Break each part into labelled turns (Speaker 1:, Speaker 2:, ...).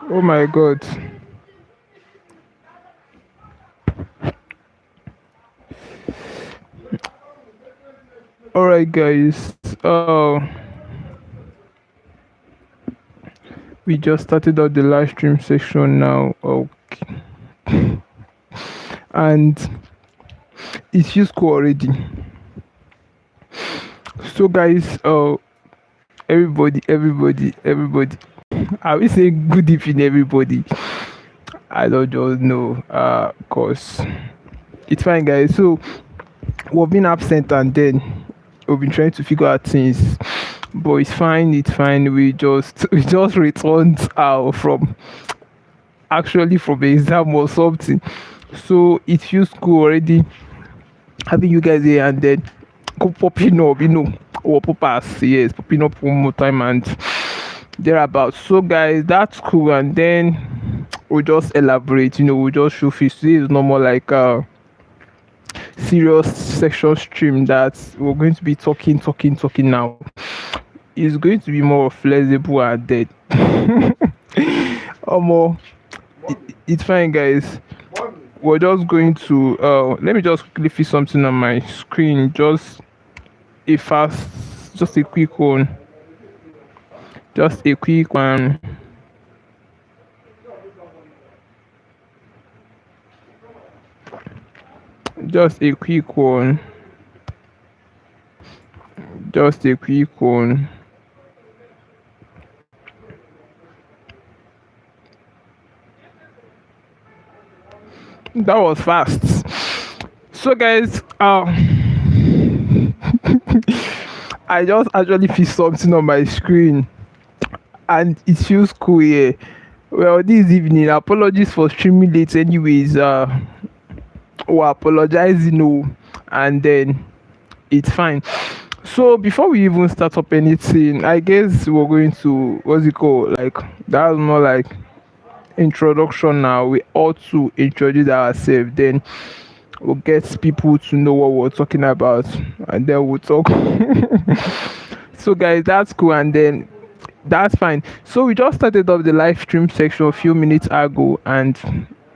Speaker 1: Oh my god. Alright guys. We just started out the live stream section now. Okay. And it feels cool already. So guys, everybody. I will say good evening everybody. I don't just know. Cause it's fine guys. So we've been absent and then we've been trying to figure out things. But it's fine. We just returned from actually from the exam or something. So it feels cool already having you guys here and then popping up, or poppers, yes, popping up one more time and thereabouts. So guys, that's cool. And then we'll just elaborate, we'll just show face. Today is no more like serious section stream that we're going to be talking now. It's going to be more flexible and dead. or more it's fine guys. We're just going to let me just quickly fix something on my screen. A fast just a quick one just a quick one just a quick one just a quick one That was fast. So guys, I just actually feel something on my screen and it feels cool here. Well, this evening, apologies for streaming late anyways. We're apologizing, and then it's fine. So before we even start up anything, I guess we're going to, what's it called? Like, that's more like introduction now. We ought to introduce ourselves, then we'll get people to know what we're talking about, and then we'll talk. So guys, that's cool, and then that's fine. So we just started off the live stream section a few minutes ago, and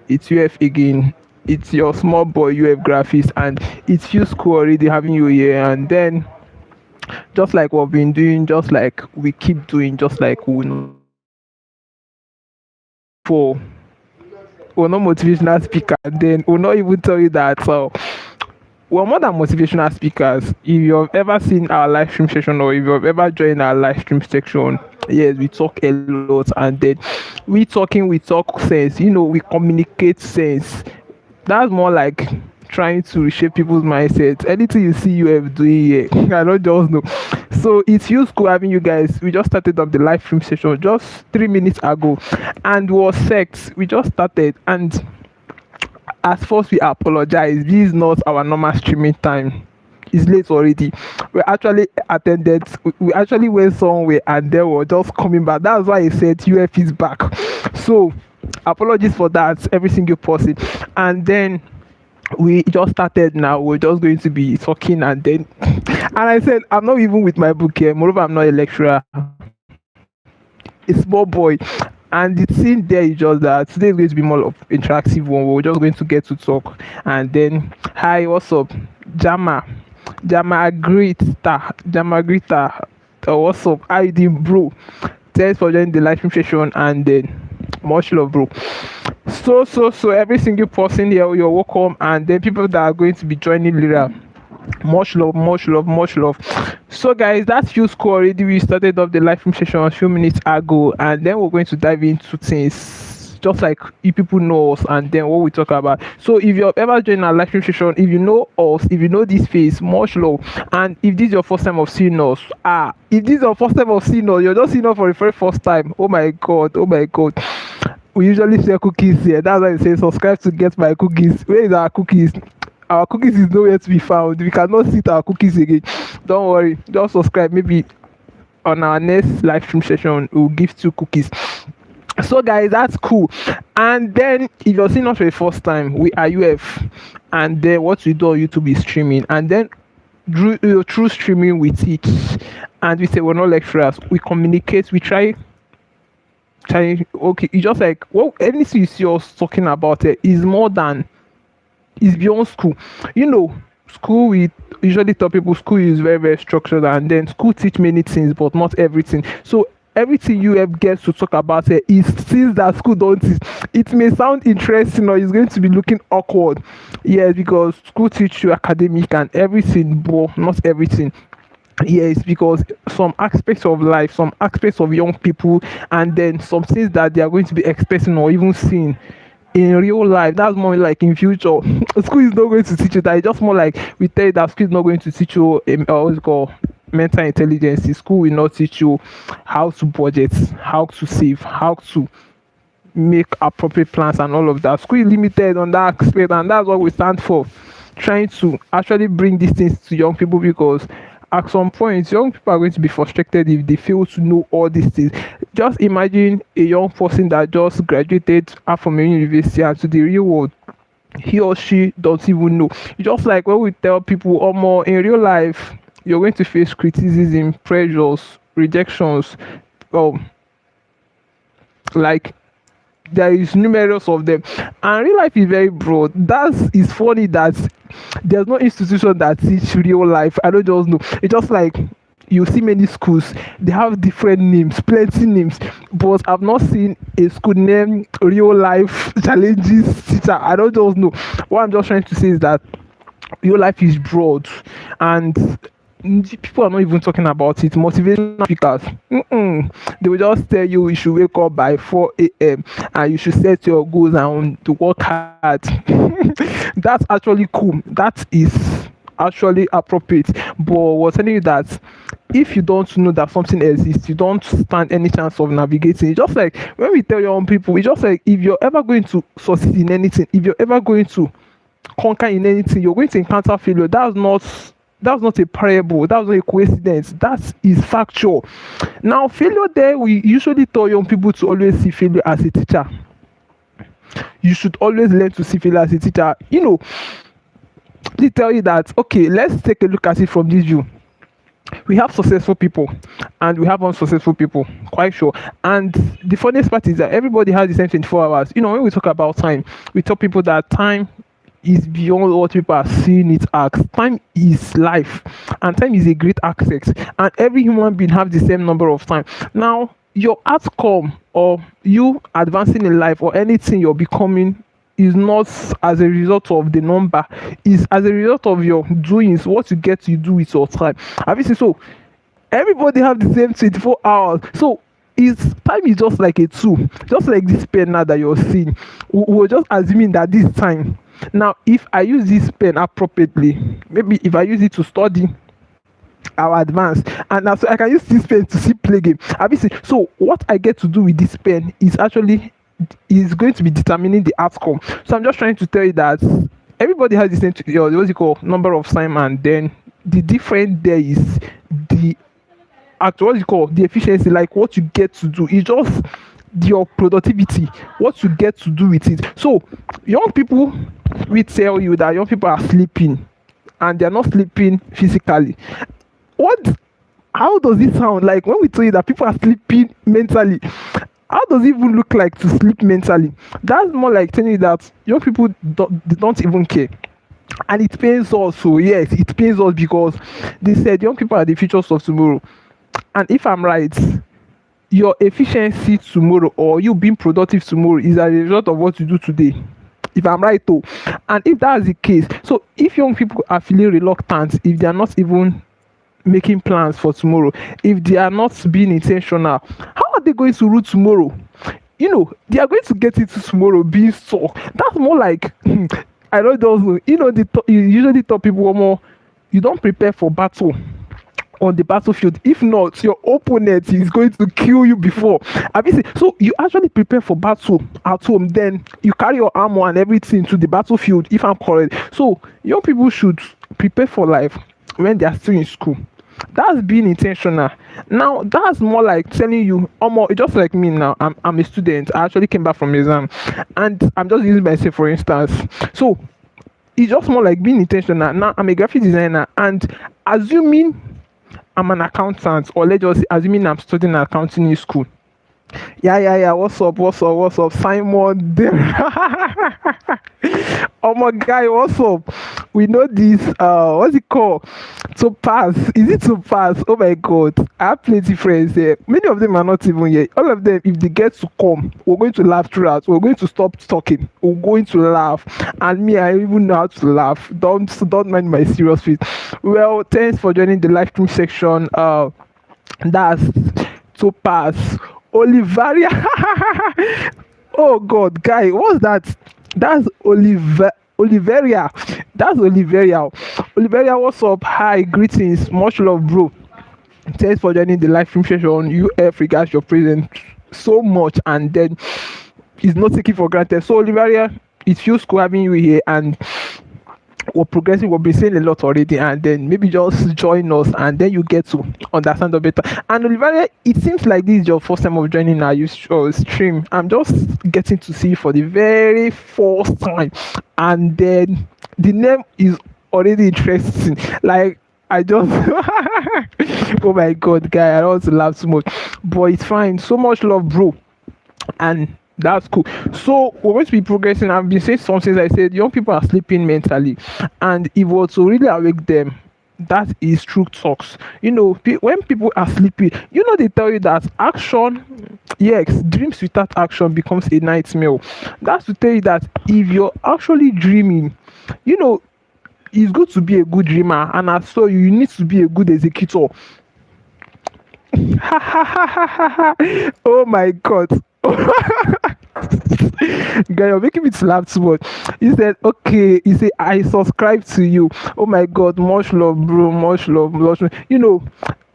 Speaker 1: it's UF again. It's your small boy UF graphics, and it feels cool already having you here. And then just like what we've been doing, just like we keep doing, just like we know for, we're not motivational speaker, and then we'll not even tell you that. So we're more than motivational speakers. If you've ever seen our live stream session or if you've ever joined our live stream section, yes, we talk a lot, and then we talk sense, we communicate sense. That's more like trying to reshape people's mindset. Anything you see you have doing here, I don't just know. So it feels cool having you guys. We just started up the live stream session just 3 minutes ago, and was sex. We just started, and as first we apologize. This is not our normal streaming time. It's late already. We actually attended. We actually went somewhere, and they were just coming back. That's why I said UF is back. So apologies for that, every single person. And then we just started now. We're just going to be talking, and then and I said I'm not even with my book here. Moreover, I'm not a lecturer, a small boy. And the thing there is just that today is going to be more of interactive one. We're just going to get to talk, and then hi, what's up, Jama, Jama Grita, what's up? How you doing, bro? Thanks for joining the live stream session, and then much love, bro. So every single person here, you're welcome, and then people that are going to be joining later, much love, much love, much love. So guys, that's feels cool already. We started off the live stream session a few minutes ago, and then we're going to dive into things just like you people know us, and then what we talk about. So if you've ever joined our live stream session, if you know us, if you know this face, much love. And if this is your first time of seeing us, if this is your first time of seeing us, you're just seeing us for the very first time. Oh my god, oh my god. We usually share cookies here. That's why I say subscribe to get my cookies. Where is our cookies? Our cookies is nowhere to be found. We cannot see our cookies again. Don't worry, just subscribe. Maybe on our next live stream session we'll give 2 cookies. So guys, that's cool. And then if you're seeing us for the first time, we are UF, and then what we do on YouTube is streaming, and then through streaming we teach, and we say we're not lecturers. We communicate, we try trying. Okay, it's just like, well, anything you see us talking about it is more than, is beyond school. You know, school, we usually tell people school is very, very structured, and then school teach many things, but not everything. So everything you have gets to talk about it is things that school don't teach. It may sound interesting or it's going to be looking awkward. Yes, because school teach you academic and everything, but not everything. Yes, because some aspects of life, some aspects of young people, and then some things that they are going to be expecting or even seeing in real life. That's more like in future. School is not going to teach you that. It's just more like we tell you that school is not going to teach you what's it called, mental intelligence. The school will not teach you how to budget, how to save, how to make appropriate plans and all of that. School is limited on that aspect, and that's what we stand for, trying to actually bring these things to young people, because at some point young people are going to be frustrated if they fail to know all these things. Just imagine a young person that just graduated out from a university and to the real world, he or she doesn't even know. It's just like when we tell people, or more in real life, you're going to face criticism, pressures, rejections, um like there is numerous of them, and real life is very broad. That is funny that there's no institution that teach real life. I don't just know. It's just like you see many schools, they have different names, plenty names, but I've not seen a school name real life challenges teacher. I don't just know. What I'm just trying to say is that real life is broad, and people are not even talking about it. Motivational speakers, they will just tell you should wake up by 4 a.m. and you should set your goals and to work hard. That's actually cool. That is actually appropriate. But we're telling you that if you don't know that something exists, you don't stand any chance of navigating. It's just like when we tell young people, it's just like if you're ever going to succeed in anything, if you're ever going to conquer in anything, you're going to encounter failure. That's not a parable, that's not a coincidence, that is factual. Now failure, there we usually tell young people to always see failure as a teacher. You should always learn to see failure as a teacher. They tell you that, okay, let's take a look at it from this view. We have successful people and we have unsuccessful people, quite sure. And the funniest part is that everybody has the same 24 hours. When we talk about time, we tell people that time is beyond what people are seeing it as. Time is life, and time is a great asset, and every human being have the same number of time. Now your outcome, or you advancing in life, or anything you're becoming, is not as a result of the number, is as a result of your doings, what you get to do with your time. Obviously, so everybody have the same 24 hours. So is time is just like a tool, just like this pen now that you're seeing. We're just assuming that this time. Now, if I use this pen appropriately, maybe if I use it to study, I'll advance, and also I can use this pen to see play game. Obviously, so what I get to do with this pen is going to be determining the outcome. So I'm just trying to tell you that everybody has the same what's it called, number of time, and then the difference there is the actual what's it called, the efficiency, like what you get to do. It's just your productivity, what you get to do with it. So young people, we tell you that young people are sleeping, and they're not sleeping physically. What How does it sound like when we tell you that people are sleeping mentally? How does it even look like to sleep mentally? That's more like telling you that young people don't even care. And it pains us. So yes, it pains us, because they said young people are the futures of tomorrow. And if I'm right, your efficiency tomorrow, or you being productive tomorrow, is as a result of what you do today. If I'm right though. And if that's the case, so if young people are feeling reluctant, if they are not even making plans for tomorrow, if they are not being intentional, how are they going to rule tomorrow? They are going to get into tomorrow being stuck. That's more like I don't know. You usually tell people more, you don't prepare for battle on the battlefield. If not, your opponent is going to kill you before. Obviously, so you actually prepare for battle at home, then you carry your armor and everything to the battlefield, if I'm correct. So young people should prepare for life when they are still in school. That's being intentional. Now that's more like telling you, just like me now, I'm a student. I actually came back from exam, and I'm just using myself for instance. So it's just more like being intentional. Now I'm a graphic designer, and assuming I'm an accountant, or let's just say assuming I'm studying accounting in school, Yeah. What's up? Simon. Oh my guy, what's up? We know this. What's it called? To pass. Is it to pass? Oh my god. I have plenty friends here. Many of them are not even here. All of them, if they get to come, we're going to laugh throughout. We're going to stop talking. We're going to laugh. And me, I even know how to laugh. Don't mind my serious face. Well, thanks for joining the live stream section. That's to pass. Olivaria. Oh God, guy, what's that? That's Oliveria. That's Oliveria. Oliveria, what's up? Hi, greetings, much love, bro. Thanks for joining the live stream session. UF regards your presence so much, and then it's not taken for granted. So Oliveria, it feels cool having you here, and we're progressing. We've been saying a lot already, and then maybe just join us, and then you get to understand a better. And Oliveria, it seems like this is your first time of joining our stream. I'm just getting to see you for the very first time, and then the name is already interesting. Like I just, oh my god, guy, I don't want to laugh too much, but it's fine. So much love, bro, and that's cool. So we're going to be progressing. I've been saying some things. I said young people are sleeping mentally, and if we were to really awake them, that is true talks. When people are sleeping, they tell you that action, yes, dreams without action becomes a nightmare. That's to tell you that if you're actually dreaming, you know it's good to be a good dreamer, and as so you need to be a good executor. Oh my god. Guy, you're making me to laugh too much. He said, okay, he said, I subscribe to you. Oh my god, much love, bro, much love, much love.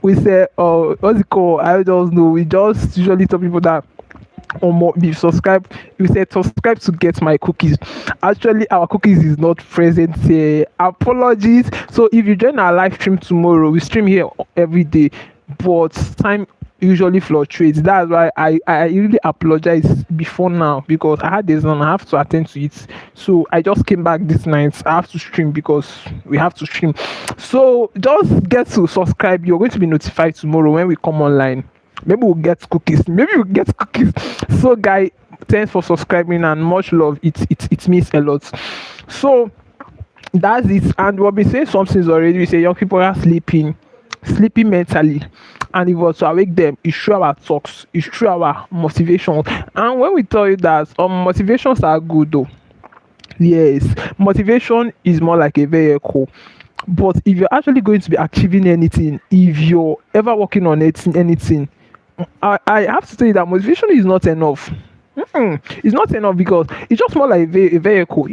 Speaker 1: We say, what's it called? I don't know. We just usually tell people that or more be subscribe. We said subscribe to get my cookies. Actually, our cookies is not present here. Apologies. So if you join our live stream tomorrow, we stream here every day, but time usually fluctuates. That's why I really apologize before now, because I had this on, I have to attend to it. So I just came back this night. I have to stream because we have to stream. So just get to subscribe. You're going to be notified tomorrow when we come online. Maybe we'll get cookies. So guy, thanks for subscribing and much love. It means a lot. So that's it. And we'll be saying some things already. We say young people are sleeping mentally, and if we was to awake them, it's through our talks, it's through our motivation. And when we tell you that motivations are good though, yes, motivation is more like a vehicle. But if you're actually going to be achieving anything, if you're ever working on anything, I have to tell you that motivation is not enough. It's not enough, because it's just more like a vehicle.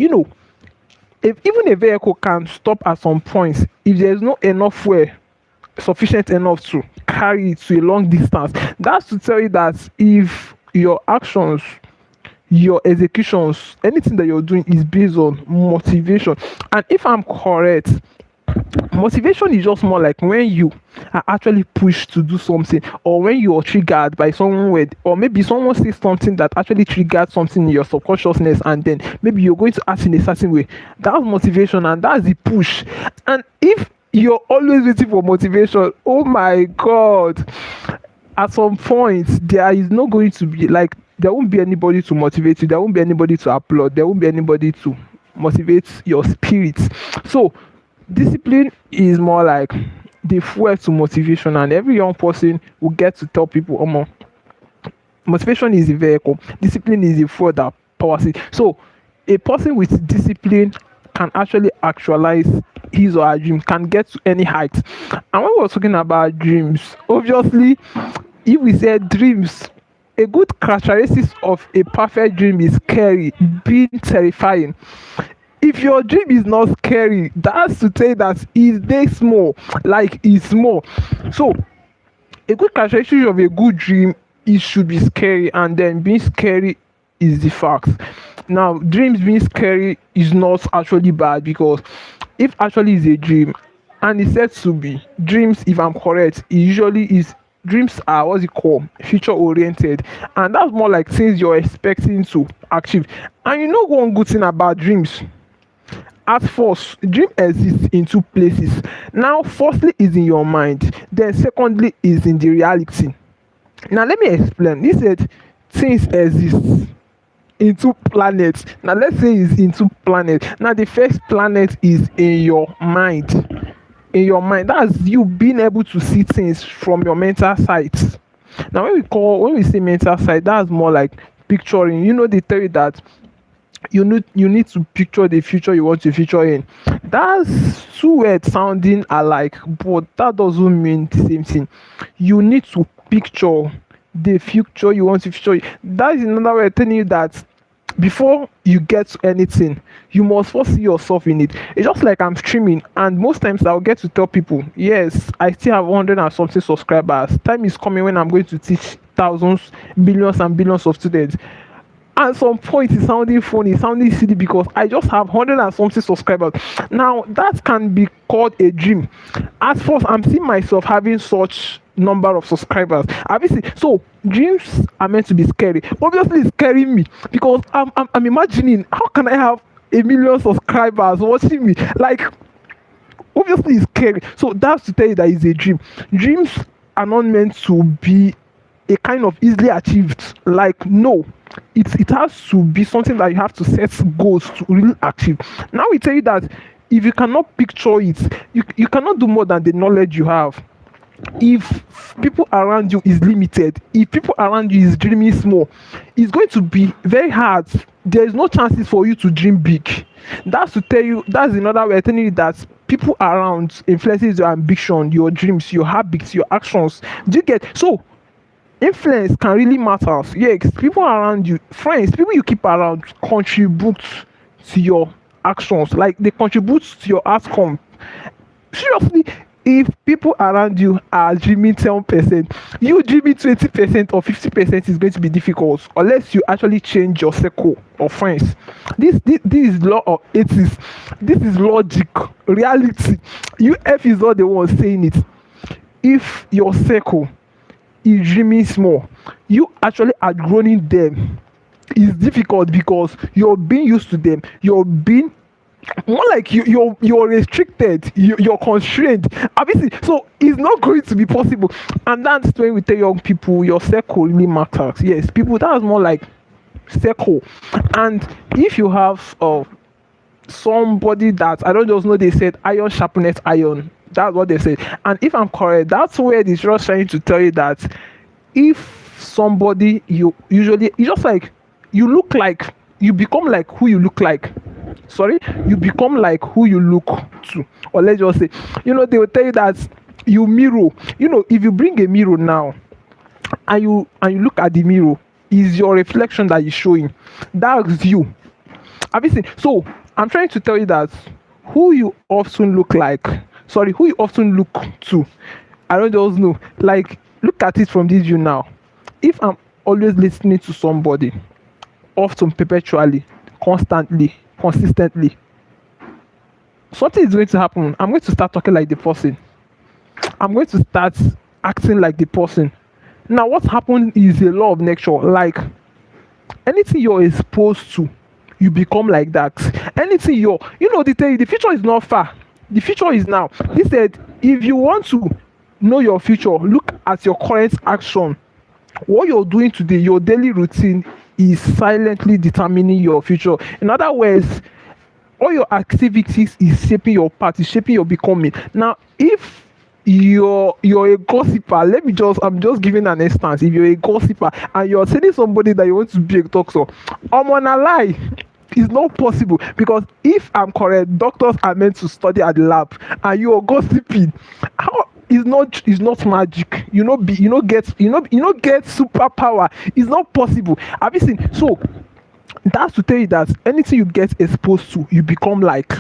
Speaker 1: If even a vehicle can stop at some points, if there's no enough fuel sufficient enough to carry it to a long distance, that's to tell you that if your actions, your executions, anything that you're doing is based on motivation. And if I'm correct, motivation is just more like when you are actually pushed to do something, or when you are triggered by someone or maybe someone says something that actually triggered something in your subconsciousness, and then maybe you're going to act in a certain way. That's motivation, and that's the push. And if you're always waiting for motivation, oh my god, at some point there is not going to be, like, there won't be anybody to motivate you, there won't be anybody to applaud, there won't be anybody to motivate your spirit. So discipline is more like the fuel to motivation, and every young person will get to tell people, motivation is the vehicle, discipline is the fuel that powers it. So a person with discipline can actually actualize his or her dream, can get to any height. And when we're talking about dreams, obviously, if we say dreams, a good characteristic of a perfect dream is scary, being terrifying. If your dream is not scary, that's to say that it's very small, like it's small. So a good characteristic of a good dream, it should be scary, and then being scary is the fact. Now, dreams being scary is not actually bad, because if actually is a dream and it's said to be dreams, if I'm correct, it usually is. Dreams are what's it called, future oriented, and that's more like things you're expecting to achieve. And one good thing about dreams, at first, dream exists in two places. Now, firstly is in your mind, then secondly is in the reality. Now let me explain. He said things exist into planets. Now let's say it's into planet. Now the first planet is in your mind. In your mind, that's you being able to see things from your mental sight. Now when we say mental sight, that's more like picturing. They tell you that you need to picture the future you want to feature in. That's two words sounding alike, but that doesn't mean the same thing. You need to picture the future you want to feature in. That is another way of telling you that before you get to anything, you must first see yourself in it. It's just like I'm streaming, and most times I'll get to tell people, yes, I still have 100 and something subscribers. Time is coming when I'm going to teach thousands, billions, and billions of students. At some point it's sounding funny, sounding silly, because I just have 100 and something subscribers. Now that can be called a dream. At first I'm seeing myself having such number of subscribers, obviously. So dreams are meant to be scary. Obviously it's scaring me, because I'm imagining, how can I have a million subscribers watching me? Like, obviously it's scary. So that's to tell you that it's a dream. Dreams are not meant to be a kind of easily achieved. Like, no, it has to be something that you have to set goals to really achieve. Now we tell you that if you cannot picture it, you cannot do more than the knowledge you have. If people around you is limited, if people around you is dreaming small, it's going to be very hard. There is no chances for you to dream big. That's to tell you, that's another way of telling you that people around influences your ambition, your dreams, your habits, your actions. Do you get? So influence can really matter. Yes, people around you, friends, people you keep around contribute to your actions. Like, they contribute to your outcome. Seriously, if people around you are dreaming 10%, you dreaming 20% or 50% is going to be difficult, unless you actually change your circle of friends. This is law of ethics. This is logic, reality. UF is not the one saying it. If your circle is dreaming small, you actually outgrowing them is difficult, because you're being used to them. You're being more like you're restricted, you're constrained, obviously. So it's not going to be possible. And that's when we tell young people your circle really matters. Yes, people, that's more like circle. And if you have somebody that, I don't just know, they said iron sharpness iron, that's what they said. And if I'm correct, that's where it's just trying to tell you that if somebody, you usually, it's just like you look like, you become like who you look like. Sorry, you become like who you look to. Or let's just say, they will tell you that you mirror. If you bring a mirror now, and you look at the mirror, is your reflection that is showing. That's you. Obviously. So I'm trying to tell you that who you often look like, sorry, who you often look to. I don't just know. Like, look at it from this view now. If I'm always listening to somebody, often, perpetually, constantly, consistently, something is going to happen. I'm going to start talking like the person. I'm going to start acting like the person. Now, what happened is a law of nature. Like, anything you're exposed to, you become like that. Anything they tell you, the future is not far. The future is now. They said, if you want to know your future, look at your current action. What you're doing today, your daily routine, is silently determining your future. In other words, all your activities is shaping your path, is shaping your becoming. Now, if you're a gossiper, I'm just giving an instance. If you're a gossiper and you're telling somebody that you want to be a doctor, I'm on a lie. It's not possible, because if I'm correct, doctors are meant to study at the lab, and you are gossiping. How? It's not magic. Get superpower. It's not possible. Have you seen? So that's to tell you that anything you get exposed to, you become like.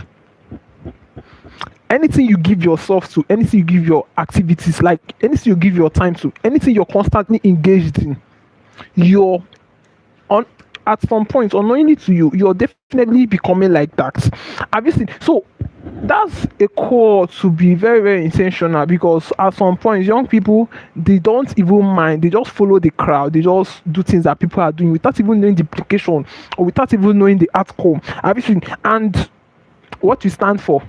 Speaker 1: Anything you give yourself to, anything you give your activities, like anything you give your time to, anything you're constantly engaged in, you're on, at some point, unknowingly to you, you're definitely becoming like that. Have you seen? So that's a call to be very, very intentional, because at some point, young people, they don't even mind. They just follow the crowd. They just do things that people are doing without even knowing the implication, or without even knowing the outcome. Have you seen? And what we stand for,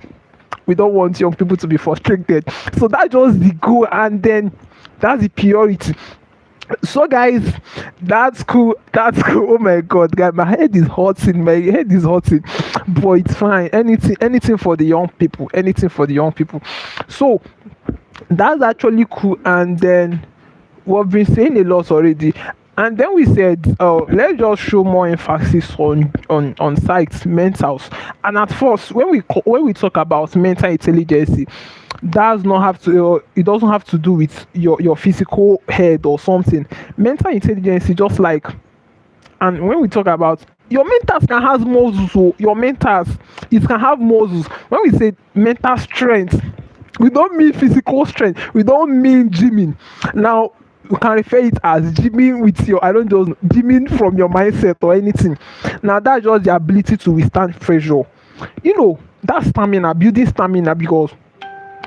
Speaker 1: we don't want young people to be frustrated. So that's just the goal, and then that's the priority. So guys, that's cool. That's cool. Oh my god, guys, my head is hurting. My head is hurting, but it's fine. Anything for the young people. Anything for the young people. So that's actually cool. And then we've been saying a lot already. And then we said, let's just show more emphasis on sites, mentals. And at first, when we talk about mental intelligence, does not have to. It doesn't have to do with your physical head or something. Mental intelligence is just like, and when we talk about your mentors can have muscles, so your mentors it can have muscles. When we say mental strength, we don't mean physical strength, we don't mean gymming. Now you can refer it as gymming with your, I don't know, gymming from your mindset or anything. Now that's just the ability to withstand pressure. That's stamina, building stamina, because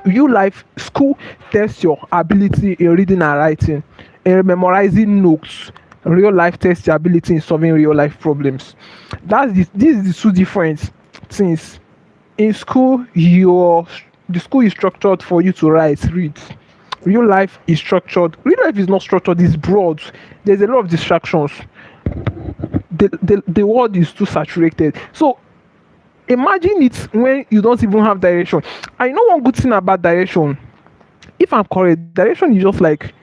Speaker 1: real life school tests your ability in reading and writing, in memorizing notes. Real life tests your ability in solving real life problems. This is the two different things. In school, the school is structured for you to write, read. Real life is structured. Real life is not structured, it's broad. There's a lot of distractions. The world is too saturated. So imagine it when you don't even have direction. I know one good thing about direction. If I'm correct, direction is just like,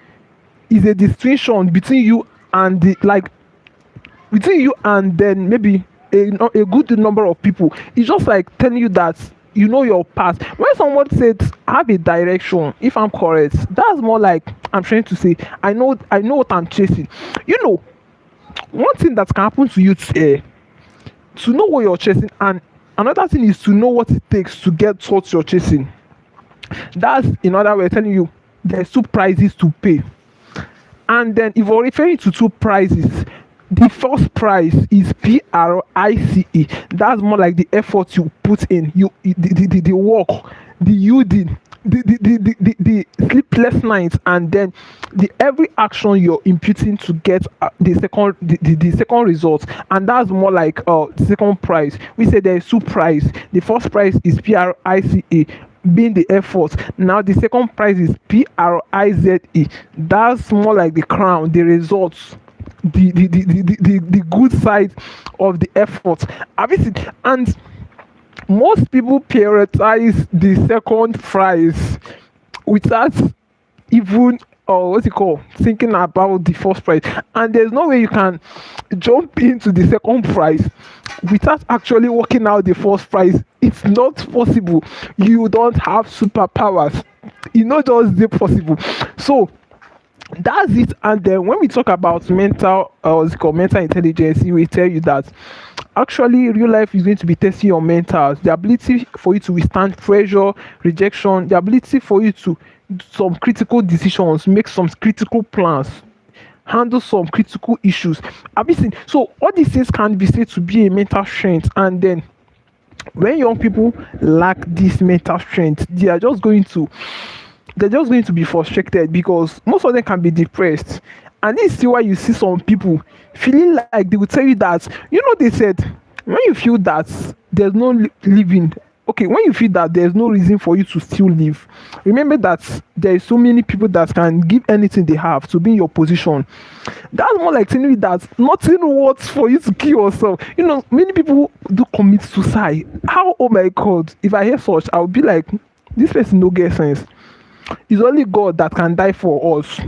Speaker 1: is a distinction between you and the, like, between you and then maybe a good number of people. It's just like telling you that you know your path. When someone says have a direction, if I'm correct, that's more like I'm trying to say I know what I'm chasing. You know, one thing that can happen to you to know what you're chasing, and another thing is to know what it takes to get what you're chasing. That's in other words telling you there's two prices to pay. And then if we're referring to two prices, the first price is PRICE. That's more like the effort you put in, the work, the yielding, the sleepless nights, and then the every action you're imputing to get the second result. And that's more like the second price. We say there's two price. The first price is PRICE, being the effort. Now the second price is PRIZE. That's more like the crown, the results, the good side of the effort. Have you seen? And most people prioritize the second prize without even, what's it called, thinking about the first prize. And there's no way you can jump into the second prize without actually working out the first prize. It's not possible. You don't have superpowers. It's not just the possible. So that's it. And then when we talk about mental, what's it called, mental intelligence, we tell you that actually real life is going to be testing your mentals, the ability for you to withstand pressure, rejection, the ability for you to do some critical decisions, make some critical plans, handle some critical issues. Have you seen? So all these things can be said to be a mental strength. And then when young people lack this mental strength, they're just going to be frustrated, because most of them can be depressed. And this is why you see some people feeling like they will tell you that, they said, when you feel that there's no living, okay, when you feel that there's no reason for you to still live, remember that there is so many people that can give anything they have to be in your position. That's more like telling you that nothing works for you to kill yourself. Many people do commit suicide. How? Oh my god, if I hear such, I'll be like, this person no get sense. It's only God that can die for us.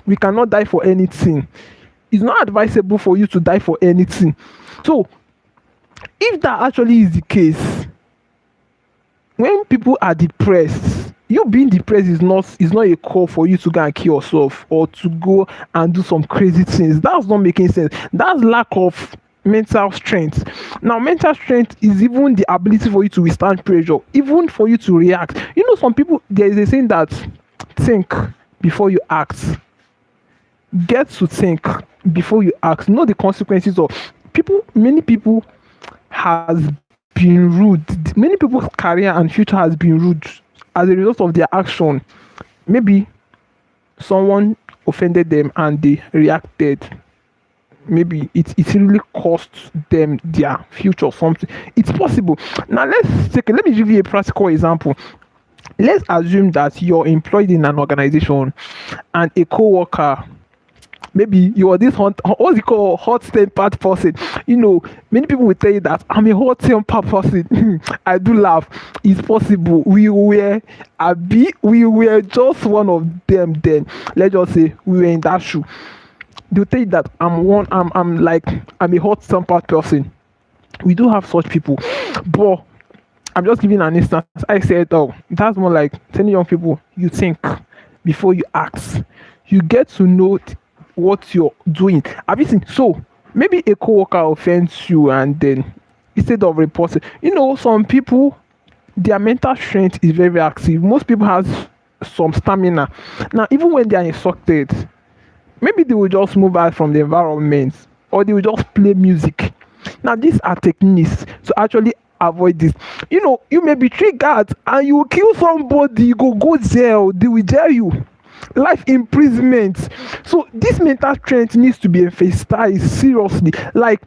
Speaker 1: We cannot die for anything. It's not advisable for you to die for anything. So if that actually is the case, when people are depressed, you being depressed is not a call for you to go and kill yourself or to go and do some crazy things. That's not making sense. That's lack of mental strength. Now mental strength is even the ability for you to withstand pressure, even for you to react. Some people, there is a saying that think before you act. Get to think before you act. Know the consequences of people. Many people has been rude. Many people's career and future has been rude as a result of their action. Maybe someone offended them and they reacted. Maybe it really cost them their future or something. It's possible. Now let me give you a practical example. Let's assume that you're employed in an organization and a co-worker Maybe you are this what's it called, hot tempered person. Many people will tell you that I'm a hot tempered person. I do laugh. It's possible. We were just one of them then. Let's just say we were in that shoe. They'll tell you that I'm a hot tempered person. We do have such people. But I'm just giving an instance. I said, oh, that's more like telling young people, you think before you ask. You get to know what you're doing. Have you seen? So maybe a coworker offends you, and then instead of reporting, some people, their mental strength is very, very active. Most people have some stamina. Now, even when they are insulted, maybe they will just move out from the environment, or they will just play music. Now these are techniques to actually avoid this. You may be triggered and you will kill somebody, you go jail, they will jail you, life imprisonment. So this mental strength needs to be emphasized seriously. Like,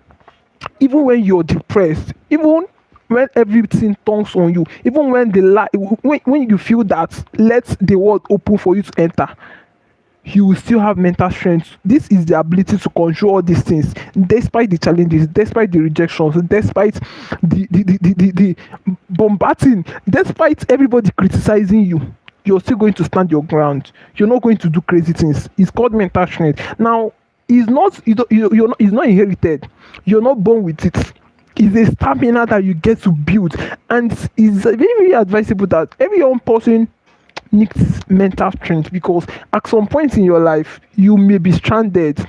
Speaker 1: even when you're depressed, even when everything turns on you, even when the light, when you feel that let the world open for you to enter, you will still have mental strength. This is the ability to control all these things, despite the challenges, despite the rejections, despite the bombarding, despite everybody criticizing you. You're still going to stand your ground. You're not going to do crazy things. It's called mental strength. Now, it's not it's not inherited. You're not born with it. It's a stamina that you get to build, and it's very, very advisable that every young person needs mental strength, because at some point in your life you may be stranded.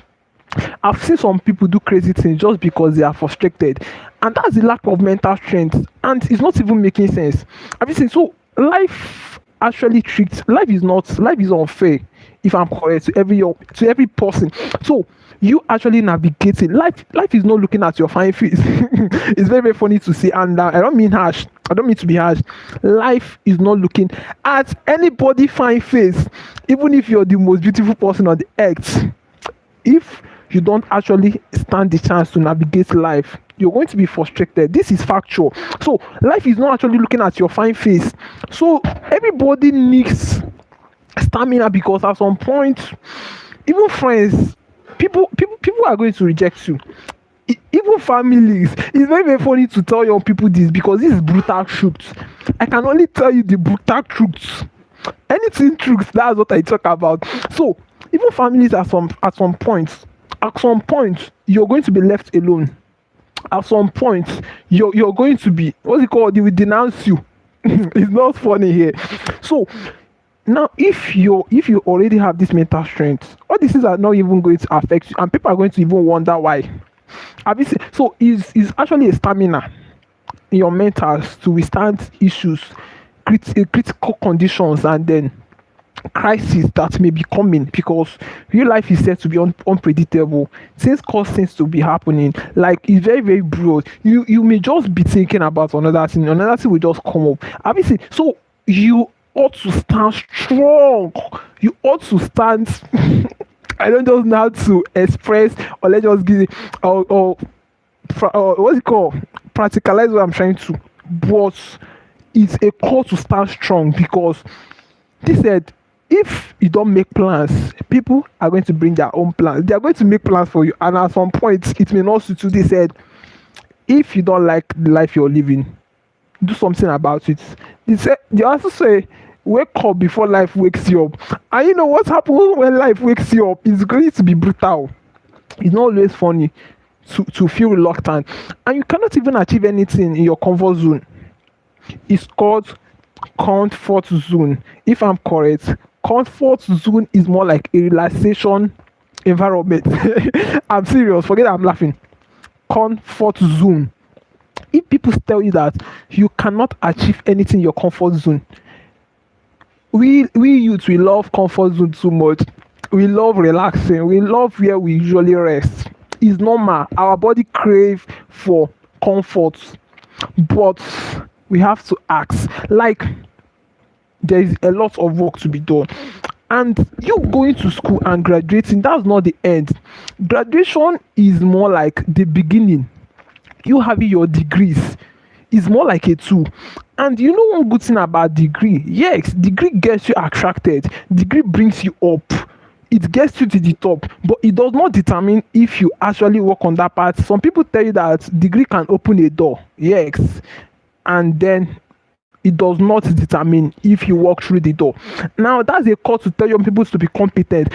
Speaker 1: I've seen some people do crazy things just because they are frustrated, and that's the lack of mental strength, and it's not even making sense. Have you seen? So life actually tricks. Life is unfair, if I'm correct, to every person. So you actually navigating life is not looking at your fine face. It's very, very funny to see, and I don't mean harsh. I don't mean to be harsh. Life is not looking at anybody fine face, even if you're the most beautiful person on the earth. If you don't actually stand the chance to navigate life, you're going to be frustrated. This is factual. So life is not actually looking at your fine face. So everybody needs stamina, because at some point, even friends, people are going to reject you. Even families. It's very, very funny to tell young people this, because this is brutal truth. I can only tell you the brutal truth. Anything truth, that's what I talk about. So even families, at some point you're going to be left alone. At some point you're going to be, what's it called, they will denounce you. It's not funny here. So now, if you already have this mental strength, all these things are not even going to affect you, and people are going to even wonder why. Have you seen? So is actually a stamina in your mentals to withstand issues, critical conditions, and then crises that may be coming, because real life is said to be unpredictable. Things cause things to be happening. Like, it's very, very broad. You may just be thinking about another thing will just come up. Have you seen? So you ought to stand strong. You ought to stand. I don't just know how to express, or let's just give it, or what's it called? Practicalize what I'm trying to. But it's a call to stand strong, because they said, if you don't make plans, people are going to bring their own plans. They are going to make plans for you, and at some point, it may not suit you. They said, if you don't like the life you're living, do something about it. They also say, wake up before life wakes you up. And you know what happens when life wakes you up? It's going to be brutal. It's not always funny to feel reluctant, and you cannot even achieve anything in your comfort zone. It's called comfort zone. If I'm correct, comfort zone is more like a relaxation environment. I'm serious. Forget I'm laughing. Comfort zone. If people tell you that you cannot achieve anything in your comfort zone, we youth, we love comfort zone too much. We love relaxing. We love where we usually rest. It's normal. Our body crave for comfort, but we have to ask. Like, there is a lot of work to be done, and you going to school and graduating, that's not the end. Graduation is more like the beginning. You having your degrees is more like a tool. And you know one good thing about degree? Yes, degree gets you attracted. Degree brings you up. it gets you to the top, but it does not determine if you actually work on that part. Some people tell you that degree can open a door, yes, and then it does not determine if you walk through the door. Now that's a call to tell young people to be competent.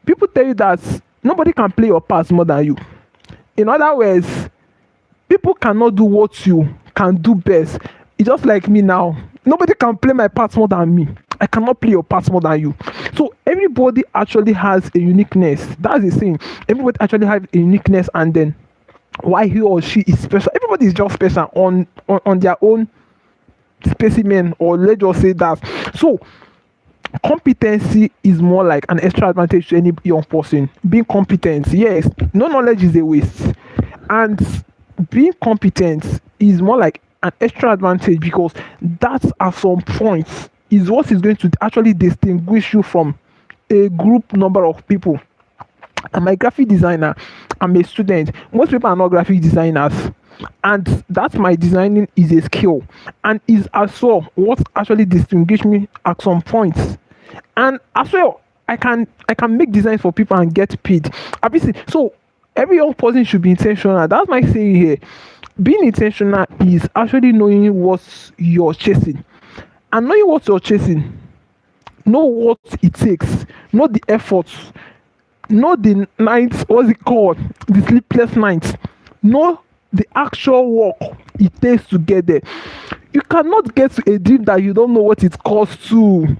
Speaker 1: People tell you that nobody can play your part more than you. In other words, people cannot do what you can do best. It's just like me now. Nobody can play my part more than me. I cannot play your part more than you. So everybody actually has a uniqueness. That's the thing. Everybody actually has a uniqueness, and then why he or she is special. Everybody is just special on their own specimen, or let's just say that. So competency is more like an extra advantage to any young person. Being competent, yes, no knowledge is a waste, and being competent is more like an extra advantage, because that at some point is what is going to actually distinguish you from a group number of people. I'm a graphic designer, I'm a student. Most people are not graphic designers, and that's my designing is a skill, and is as well what actually distinguish me at some points. And as well, I can make designs for people and get paid, obviously. So every young person should be intentional. That's my saying here. Being intentional is actually knowing what you're chasing, and knowing what you're chasing, know what it takes, know the efforts, know the nights, what's it called, the sleepless nights, know the actual work it takes to get there. You cannot get to a dream that you don't know what it costs to.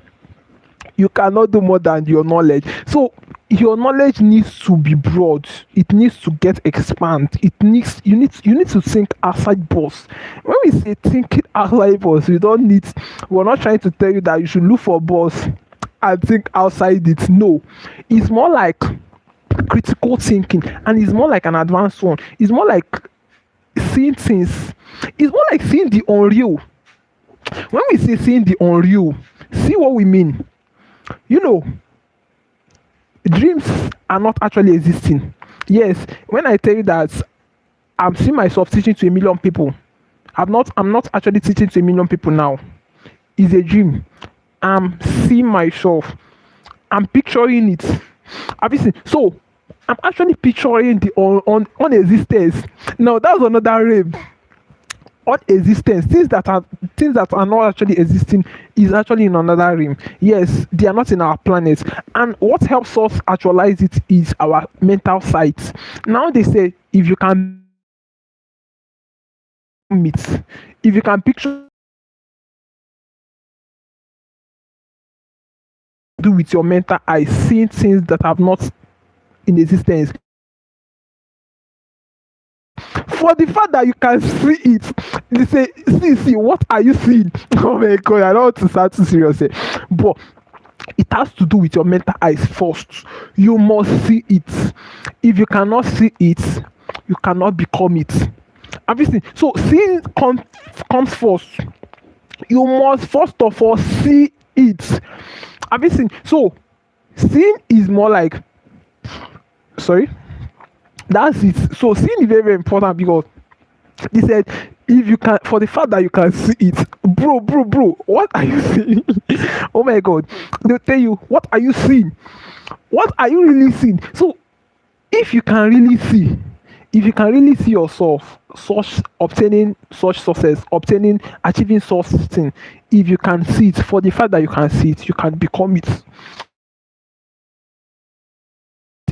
Speaker 1: You cannot do more than your knowledge. So your knowledge needs to be broad. It needs to get expand. You need to think outside box. When we say thinking outside box, we're not trying to tell you that you should look for boss and think outside it. No, it's more like critical thinking, and it's more like an advanced one. It's more like seeing things. It's more like seeing the unreal. When we say seeing the unreal, see what we mean. Dreams are not actually existing. Yes, when I tell you that I'm seeing myself teaching to 1 million people, I'm not actually teaching to 1 million people now. It's a dream. I'm seeing myself. I'm picturing it. Obviously, so I'm actually picturing the on existence. Now that's another realm. On existence, things that are not actually existing is actually in another realm. Yes, they are not in our planet, and what helps us actualize it is our mental sight. Now they say if you can meet, if you can picture, do with your mental eye, seeing things that have not in existence. For the fact that you can see it, they say, see, what are you seeing? Oh my god, I don't want to start too serious here. But it has to do with your mental eyes first. You must see it. If you cannot see it, you cannot become it. Obviously, so seeing comes first. You must first of all see it. Obviously, so seeing is more like, sorry, that's it. So seeing is very, very important, because they said if you can, for the fact that you can see it, bro, what are you seeing? Oh my god, they'll tell you, what are you seeing? What are you really seeing? So if you can really see, yourself obtaining such success, achieving such thing, if you can see it, for the fact that you can see it, you can become it.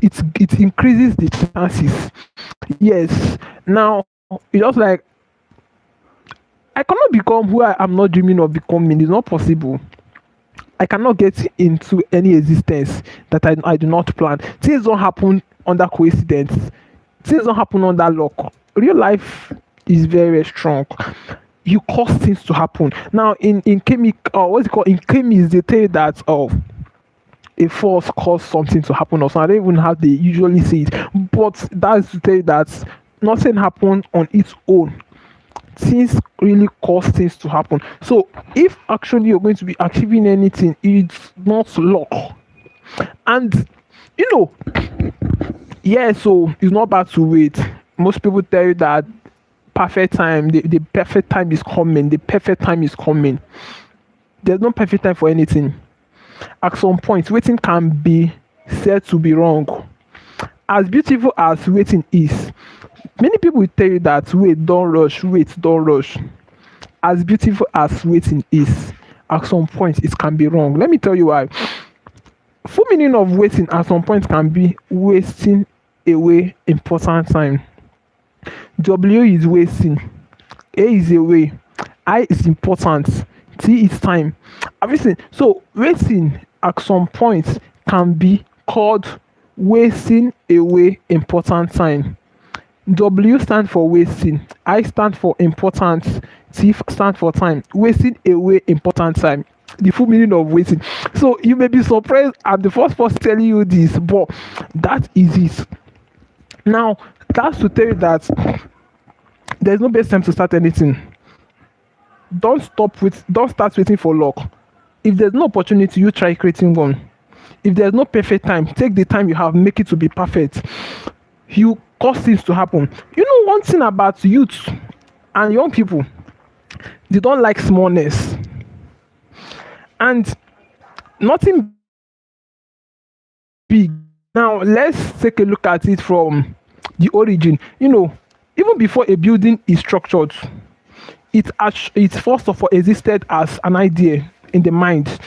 Speaker 1: It increases the chances. Yes. Now it's just like, I cannot become who I am not dreaming of becoming. It's not possible. I cannot get into any existence that I do not plan. Things don't happen under coincidence. Things don't happen under luck. Real life is very, very strong. You cause things to happen. Now in what's it called? In chemistry, they tell you that a force cause something to happen, or something. I don't even have they usually say it, but that's to tell you that nothing happened on its own. Things really cause things to happen. So if actually you're going to be achieving anything, it's not luck. And yeah, so it's not bad to wait. Most people tell you that perfect time, the perfect time is coming. The perfect time is coming. There's no perfect time for anything. At some point, waiting can be said to be wrong. As beautiful as waiting is, many people will tell you that wait, don't rush. As beautiful as waiting is, at some point it can be wrong. Let me tell you why. Full meaning of waiting at some point can be wasting away important time. W is wasting, A is away, I is important, T is time. Have you seen? So waiting at some point can be called wasting away important time. W stand for wasting, I stand for important, T stand for time. Wasting away important time. The full meaning of waiting. So you may be surprised I'm the first person telling you this, but that is it. Now that's to tell you that there's no best time to start anything. Don't start waiting for luck. If there's no opportunity, you try creating one. If there's no perfect time, take the time you have, make it to be perfect. You cause things to happen. You know one thing about youth and young people, they don't like smallness. And nothing big. Now let's take a look at it from the origin. Even before a building is structured, it first of all existed as an idea in the mind.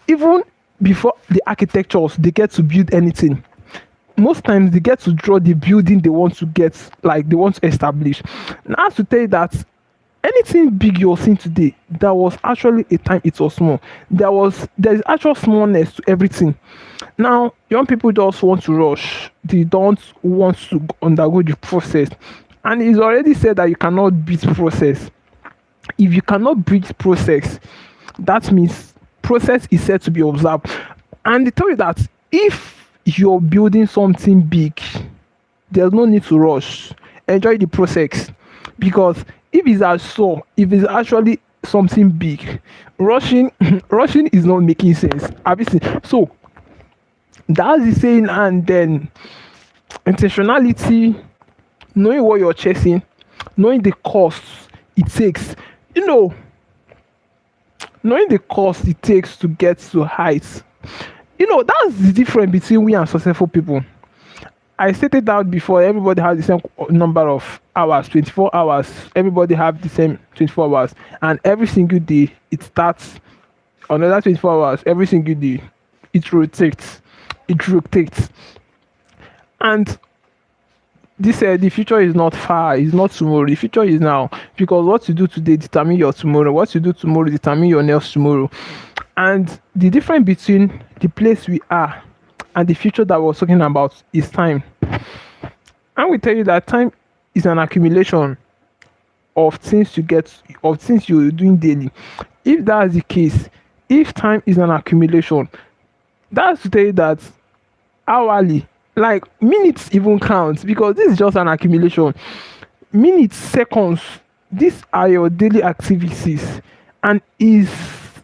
Speaker 1: Even before the architectures they get to build anything, most times they get to draw the building they want to establish. Now to tell you that anything big you're seeing today, there was actually a time it was small. There's actual smallness to everything. Now young people just want to rush, they don't want to undergo the process, and it's already said that you cannot beat process. If you cannot beat process, that means process is said to be observed. And they tell you that if you're building something big, there's no need to rush. Enjoy the process, because if it's actually something big, rushing is not making sense. Obviously, so that's the saying. And then intentionality, knowing what you're chasing, knowing the costs it takes. Knowing the cost it takes to get to heights. That's the difference between we and successful people. I stated that before. Everybody has the same number of hours, 24 hours. Everybody have the same 24 hours, and every single day it starts another 24 hours. Every single day it rotates, and this the future is not far, it's not tomorrow, the future is now, because what you do today determine your tomorrow, what you do tomorrow determine your next tomorrow. And the difference between the place we are and the future that we're talking about is time. And we tell you that time is an accumulation of things you're doing daily. If that's the case, if time is an accumulation, that's to tell you that hourly, like minutes even counts, because this is just an accumulation. Minutes, seconds, these are your daily activities, and is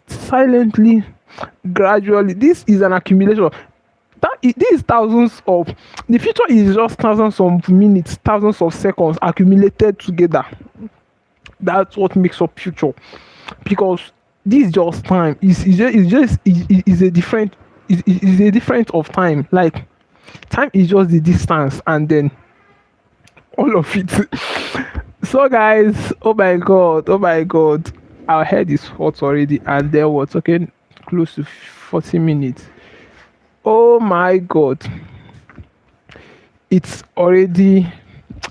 Speaker 1: silently, gradually, this is an accumulation. These thousands of, the future is just thousands of minutes, thousands of seconds accumulated together. That's what makes up future, because this is just time. It's a different of time. Like time is just the distance, and then all of it. So guys, oh my god, our head is hot already, and then we're talking close to 40 minutes. Oh my god, it's already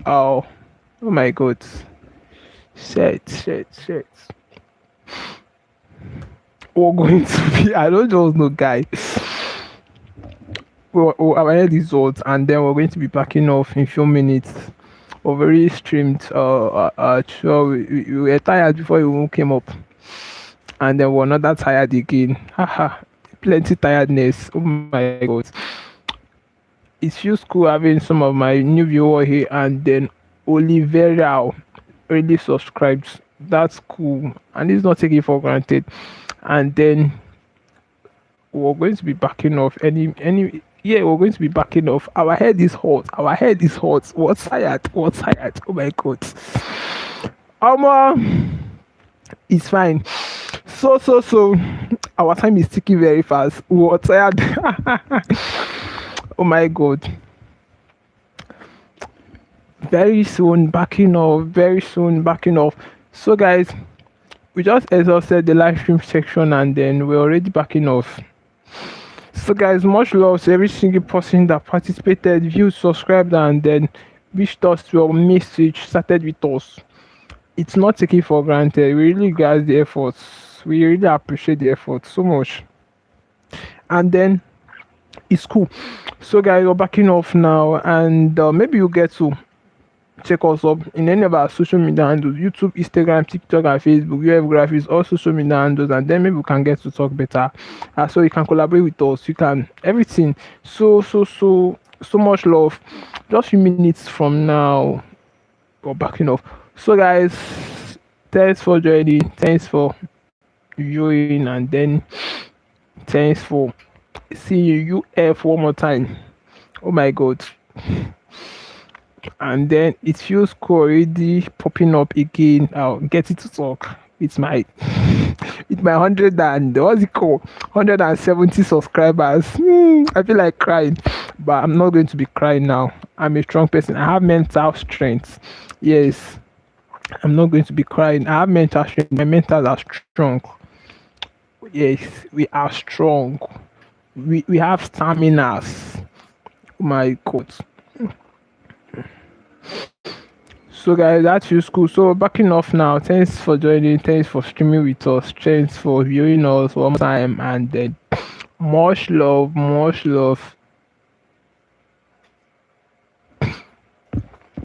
Speaker 1: oh my god, shit. We're going to be, I don't just know guys, our head is hot, and then we're going to be backing off in few minutes. We're very streamed. Sure, we were tired before we even came up, and then we're not that tired again. Haha, plenty tiredness. Oh my god, it feels cool having some of my new viewers here, and then Olivera already subscribed. That's cool, and it's not taken for granted. And then we're going to be backing off we're going to be backing off. Our head is hot. We're tired. Oh my god. It's fine. So Our time is ticking very fast. We're tired. Oh my god. Very soon backing off. Very soon backing off. So guys, we just exhausted the live stream section and then we're already backing off. So guys, much love to every single person that participated, viewed, subscribed, and then wished us your message, started with us. It's not taken for granted. We really guys the efforts. We really appreciate the effort so much. And then it's cool. So guys, we're backing off now, and maybe you get to check us up in any of our social media handles: YouTube, Instagram, TikTok, and Facebook. UFGRAPHICS, all social media handles, and then maybe we can get to talk better. So you can collaborate with us. You can everything. So much love. Just few minutes from now, we're backing off. So guys, thanks for joining. Thanks for viewing, and then thanks for seeing UF one more time. Oh my god. And then it feels cool already popping up again. I'll get it to talk. It's my 100 and what's it called, 170 subscribers. I feel like crying, but I'm not going to be crying now. I'm a strong person. I have mental strength. Yes, I'm not going to be crying. I have mental strength. My mentals are strong. Yes, we are strong. We have staminas. Oh my god. So guys, that feels cool. So backing off now. Thanks for joining. Thanks for streaming with us. Thanks for viewing us one more time. And then much love, much love.